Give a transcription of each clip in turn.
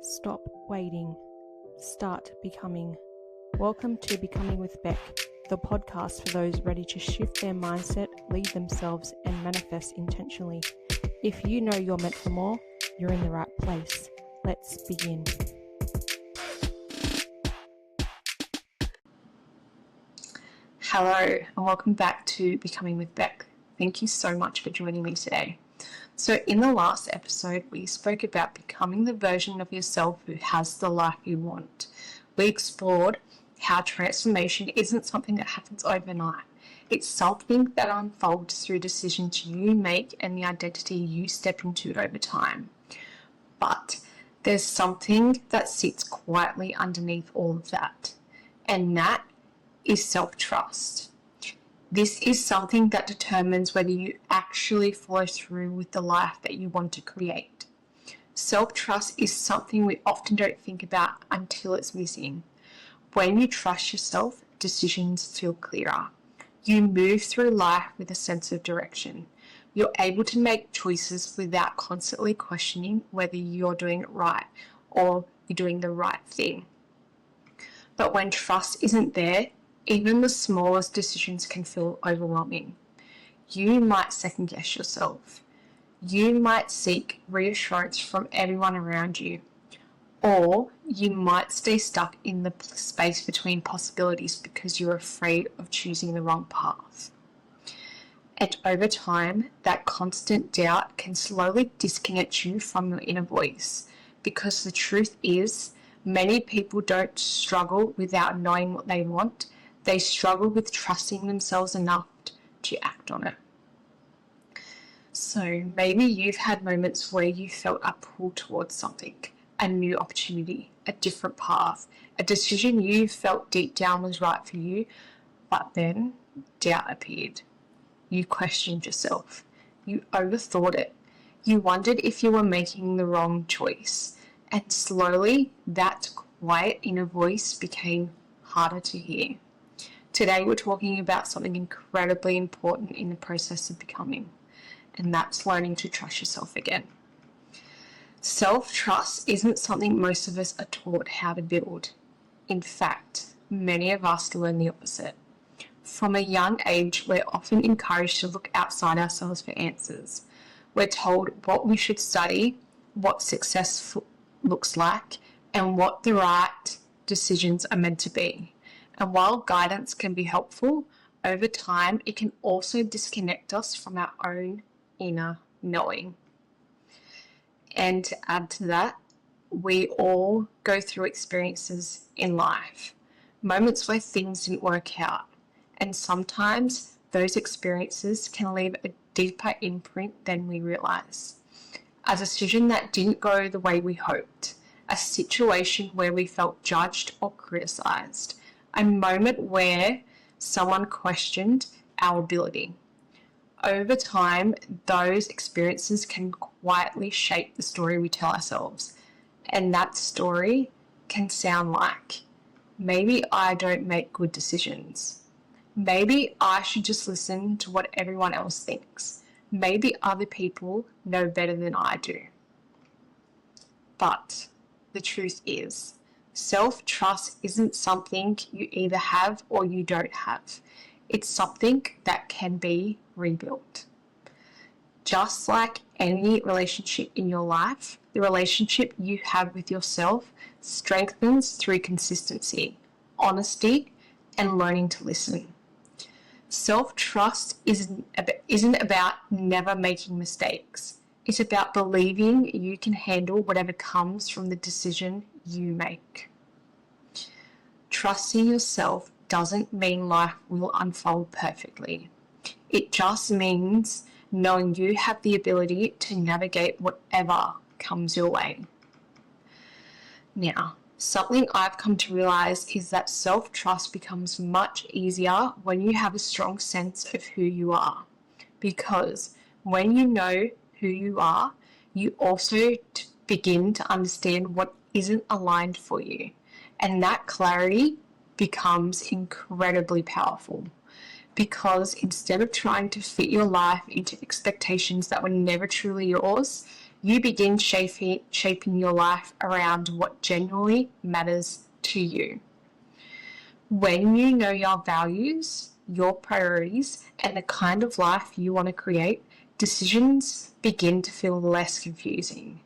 Stop waiting. Start becoming. Welcome to Becoming with Beck, the podcast for those ready to shift their mindset, lead themselves, and manifest intentionally. If you know you're meant for more, you're in the right place. Let's begin. Hello, and welcome back to Becoming with Beck. Thank you so much for joining me today. So in the last episode, we spoke about becoming the version of yourself who has the life you want. We explored how transformation isn't something that happens overnight. It's something that unfolds through decisions you make and the identity you step into over time. But there's something that sits quietly underneath all of that, and that is self-trust. This is something that determines whether you actually follow through with the life that you want to create. Self-trust is something we often don't think about until it's missing. When you trust yourself, decisions feel clearer. You move through life with a sense of direction. You're able to make choices without constantly questioning whether you're doing it right or you're doing the right thing. But when trust isn't there, even the smallest decisions can feel overwhelming. You might second guess yourself. You might seek reassurance from everyone around you. Or you might stay stuck in the space between possibilities because you're afraid of choosing the wrong path. And over time, that constant doubt can slowly disconnect you from your inner voice, because the truth is, many people don't struggle without knowing what they want. They struggle with trusting themselves enough to act on it. So maybe you've had moments where you felt a pull towards something, a new opportunity, a different path, a decision you felt deep down was right for you, but then doubt appeared. You questioned yourself. You overthought it. You wondered if you were making the wrong choice. And slowly, that quiet inner voice became harder to hear. Today we're talking about something incredibly important in the process of becoming, and that's learning to trust yourself again. Self-trust isn't something most of us are taught how to build. In fact, many of us learn the opposite. From a young age, we're often encouraged to look outside ourselves for answers. We're told what we should study, what success looks like, and what the right decisions are meant to be. And while guidance can be helpful, over time it can also disconnect us from our own inner knowing. And to add to that, we all go through experiences in life, moments where things didn't work out. And sometimes those experiences can leave a deeper imprint than we realize. A decision that didn't go the way we hoped, a situation where we felt judged or criticized, a moment where someone questioned our ability. Over time, those experiences can quietly shape the story we tell ourselves. And that story can sound like, maybe I don't make good decisions. Maybe I should just listen to what everyone else thinks. Maybe other people know better than I do. But the truth is, self-trust isn't something you either have or you don't have. It's something that can be rebuilt. Just like any relationship in your life, the relationship you have with yourself strengthens through consistency, honesty, and learning to listen. Self-trust isn't about never making mistakes. It's about believing you can handle whatever comes from the decision you make. Trusting yourself doesn't mean life will unfold perfectly. It just means knowing you have the ability to navigate whatever comes your way. Now, something I've come to realize is that self-trust becomes much easier when you have a strong sense of who you are. Because when you know who you are, you also begin to understand what isn't aligned for you. And that clarity becomes incredibly powerful, because instead of trying to fit your life into expectations that were never truly yours, You begin shaping your life around what genuinely matters to you. When you know your values, your priorities, and the kind of life you want to create, decisions begin to feel less confusing.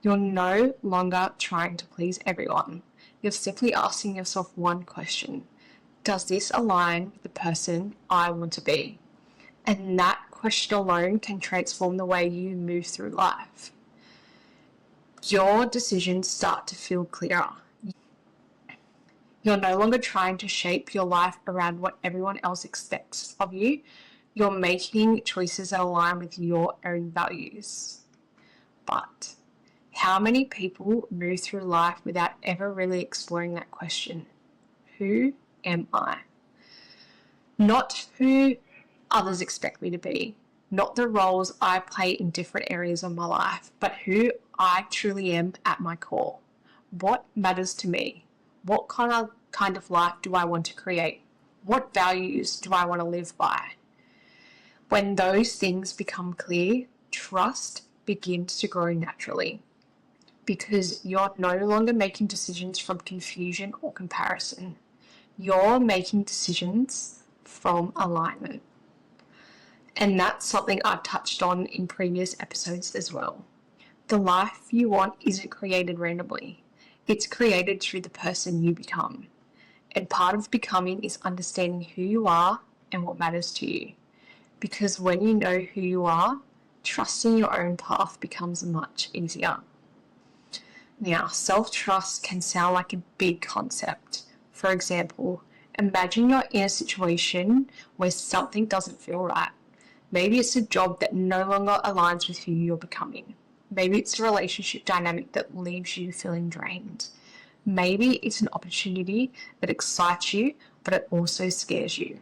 You're no longer trying to please everyone. You're simply asking yourself one question: does this align with the person I want to be? And that question alone can transform the way you move through life. Your decisions start to feel clearer. You're no longer trying to shape your life around what everyone else expects of you. You're making choices that align with your own values. But how many people move through life without ever really exploring that question? Who am I? Not who others expect me to be, not the roles I play in different areas of my life, but who I truly am at my core. What matters to me? What kind of life do I want to create? What values do I want to live by? When those things become clear, trust begins to grow naturally, because you're no longer making decisions from confusion or comparison. You're making decisions from alignment. And that's something I've touched on in previous episodes as well. The life you want isn't created randomly. It's created through the person you become. And part of becoming is understanding who you are and what matters to you. Because when you know who you are, trusting your own path becomes much easier. Now, self-trust can sound like a big concept. For example, imagine you're in a situation where something doesn't feel right. Maybe it's a job that no longer aligns with who you're becoming. Maybe it's a relationship dynamic that leaves you feeling drained. Maybe it's an opportunity that excites you, but it also scares you.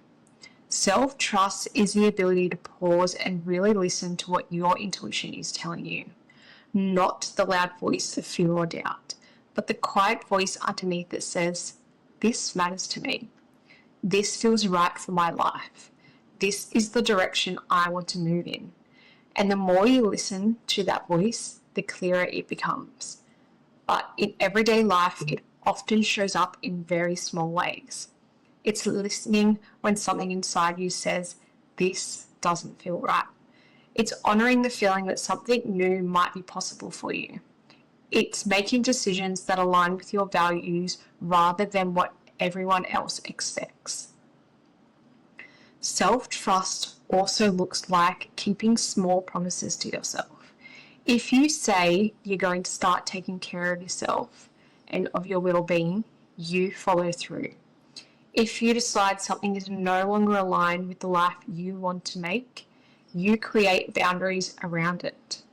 Self-trust is the ability to pause and really listen to what your intuition is telling you. Not the loud voice of fear or doubt, but the quiet voice underneath that says, this matters to me. This feels right for my life. This is the direction I want to move in. And the more you listen to that voice, the clearer it becomes. But in everyday life, it often shows up in very small ways. It's listening when something inside you says, this doesn't feel right. It's honoring the feeling that something new might be possible for you. It's making decisions that align with your values rather than what everyone else expects. Self-trust also looks like keeping small promises to yourself. If you say you're going to start taking care of yourself and of your well-being, you follow through. If you decide something is no longer aligned with the life you want to make, you create boundaries around it.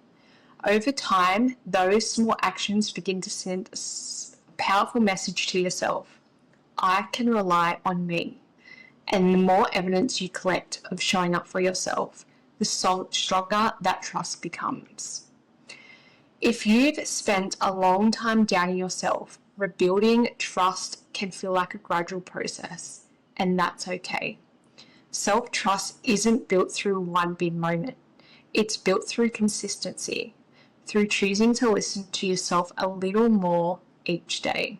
Over time, those small actions begin to send a powerful message to yourself. I can rely on me. And the more evidence you collect of showing up for yourself, the stronger that trust becomes. If you've spent a long time doubting yourself, rebuilding trust can feel like a gradual process, and that's okay. Self-trust isn't built through one big moment. It's built through consistency, through choosing to listen to yourself a little more each day.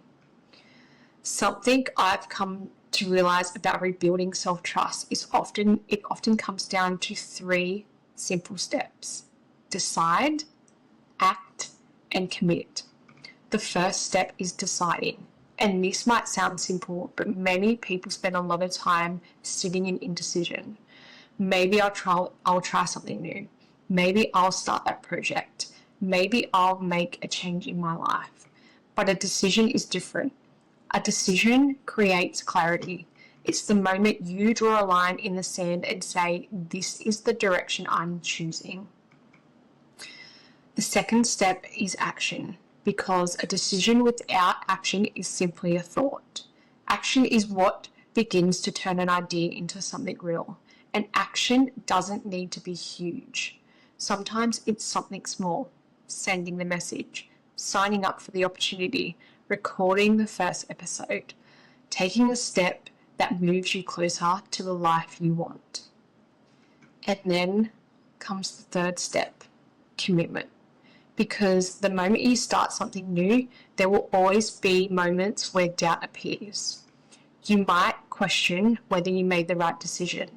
Something I've come to realize about rebuilding self-trust is it often comes down to 3 simple steps: decide, act, and commit. The first step is deciding. And this might sound simple, but many people spend a lot of time sitting in indecision. Maybe I'll try something new. Maybe I'll start that project. Maybe I'll make a change in my life. But a decision is different. A decision creates clarity. It's the moment you draw a line in the sand and say, this is the direction I'm choosing. The second step is action, because a decision without action is simply a thought. Action is what begins to turn an idea into something real. And action doesn't need to be huge. Sometimes it's something small: sending the message, signing up for the opportunity, recording the first episode, taking a step that moves you closer to the life you want. And then comes the third step: commitment. because the moment you start something new, there will always be moments where doubt appears. You might question whether you made the right decision.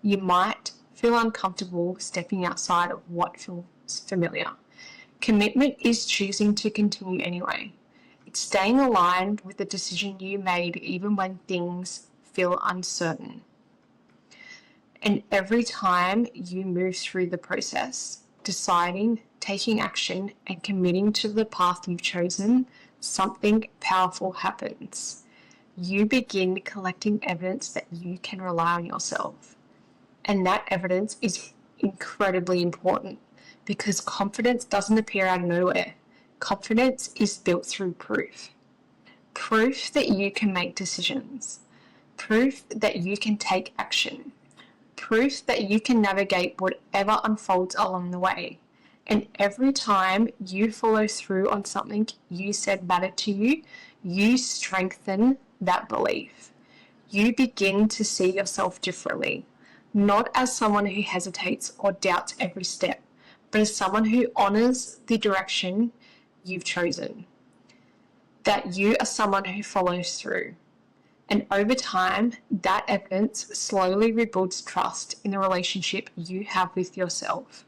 You might feel uncomfortable stepping outside of what feels familiar. Commitment is choosing to continue anyway. It's staying aligned with the decision you made even when things feel uncertain. And every time you move through the process, deciding, taking action, and committing to the path you've chosen, something powerful happens. You begin collecting evidence that you can rely on yourself. And that evidence is incredibly important because confidence doesn't appear out of nowhere. Confidence is built through proof. Proof that you can make decisions. Proof that you can take action. Proof that you can navigate whatever unfolds along the way. And every time you follow through on something you said mattered to you, you strengthen that belief. You begin to see yourself differently, not as someone who hesitates or doubts every step, but as someone who honors the direction you've chosen. That you are someone who follows through. And over time, that evidence slowly rebuilds trust in the relationship you have with yourself.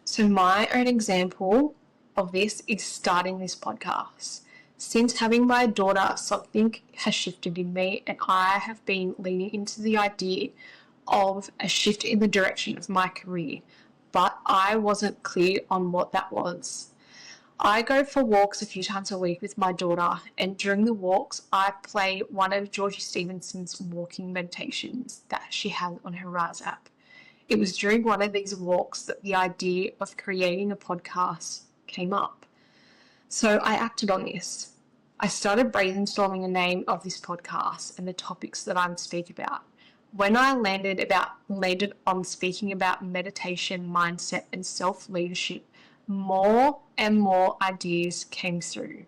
So my own example of this is starting this podcast. Since having my daughter, something has shifted in me, and I have been leaning into the idea of a shift in the direction of my career, but I wasn't clear on what that was. I go for walks a few times a week with my daughter, and during the walks, I play one of Georgie Stevenson's walking meditations that she has on her Rise app. It was during one of these walks that the idea of creating a podcast came up. So I acted on this. I started brainstorming the name of this podcast and the topics that I'm speaking about. When I landed on speaking about meditation, mindset, and self-leadership, more and more ideas came through.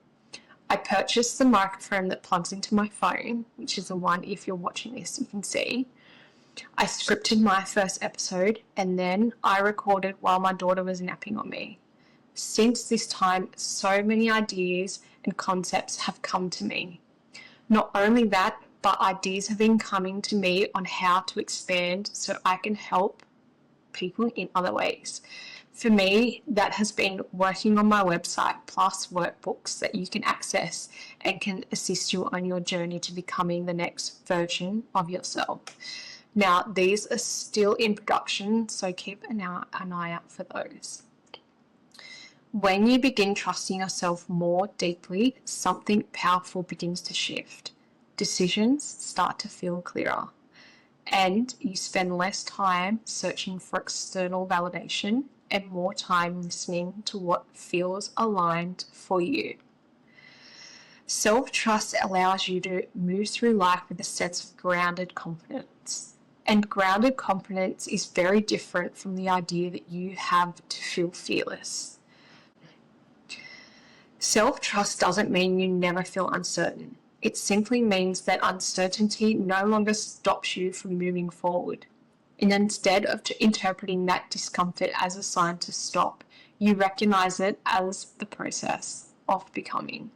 I purchased the microphone that plugs into my phone, which is the one, if you're watching this, you can see. I scripted my first episode, and then I recorded while my daughter was napping on me. Since this time, so many ideas and concepts have come to me. Not only that, but ideas have been coming to me on how to expand so I can help people in other ways. For me, that has been working on my website plus workbooks that you can access and can assist you on your journey to becoming the next version of yourself. Now, these are still in production, so keep an eye out for those. When you begin trusting yourself more deeply, something powerful begins to shift. Decisions start to feel clearer, and you spend less time searching for external validation and more time listening to what feels aligned for you. Self-trust allows you to move through life with a sense of grounded confidence. And grounded confidence is very different from the idea that you have to feel fearless. Self-trust doesn't mean you never feel uncertain. It simply means that uncertainty no longer stops you from moving forward. And instead of interpreting that discomfort as a sign to stop, you recognize it as the process of becoming.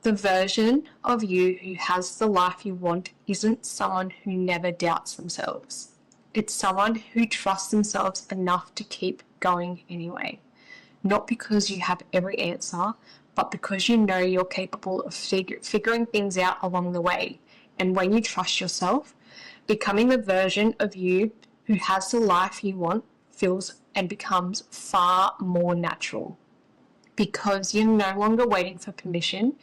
The version of you who has the life you want isn't someone who never doubts themselves. It's someone who trusts themselves enough to keep going anyway. Not because you have every answer, but because you know you're capable of figuring things out along the way. And when you trust yourself, becoming the version of you who has the life you want feels and becomes far more natural. Because you're no longer waiting for permission,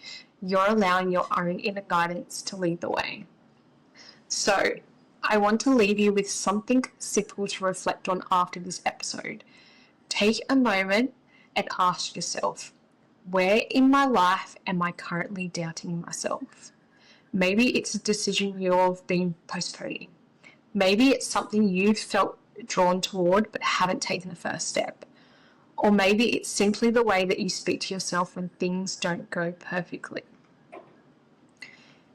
you're allowing your own inner guidance to lead the way. So, I want to leave you with something simple to reflect on after this episode. Take a moment and ask yourself, where in my life am I currently doubting myself? Maybe it's a decision you've been postponing. Maybe it's something you've felt drawn toward but haven't taken the first step. Or maybe it's simply the way that you speak to yourself when things don't go perfectly.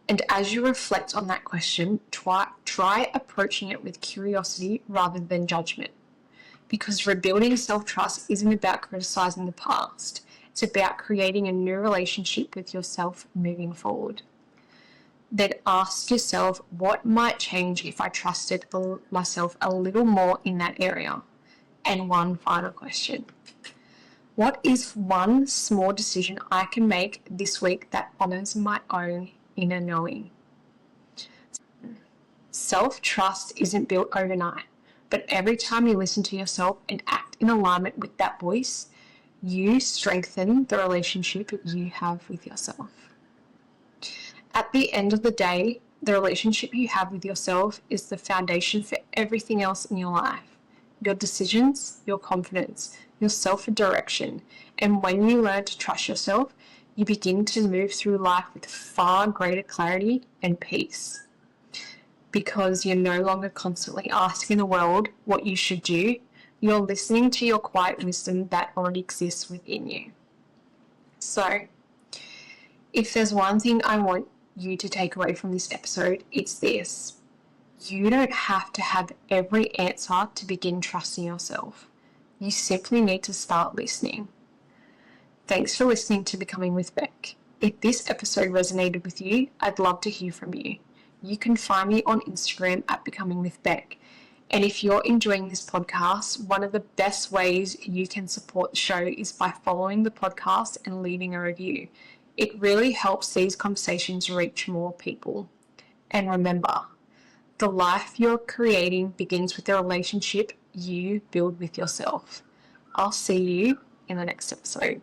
And as you reflect on that question, try approaching it with curiosity rather than judgment. because rebuilding self-trust isn't about criticizing the past. It's about creating a new relationship with yourself moving forward. Then ask yourself, what might change if I trusted myself a little more in that area? And one final question. What is one small decision I can make this week that honors my own inner knowing? Self-trust isn't built overnight, but every time you listen to yourself and act in alignment with that voice, you strengthen the relationship you have with yourself. At the end of the day, the relationship you have with yourself is the foundation for everything else in your life. Your decisions, your confidence, your self-direction. And when you learn to trust yourself, you begin to move through life with far greater clarity and peace. Because you're no longer constantly asking the world what you should do, you're listening to your quiet wisdom that already exists within you. So, if there's one thing I want you to take away from this episode, it's this. You don't have to have every answer to begin trusting yourself. You simply need to start listening. Thanks for listening to Becoming with Beck. If this episode resonated with you, I'd love to hear from you. You can find me on Instagram at Becoming with Beck. And if you're enjoying this podcast, one of the best ways you can support the show is by following the podcast and leaving a review. It really helps these conversations reach more people. And remember, the life you're creating begins with the relationship you build with yourself. I'll see you in the next episode.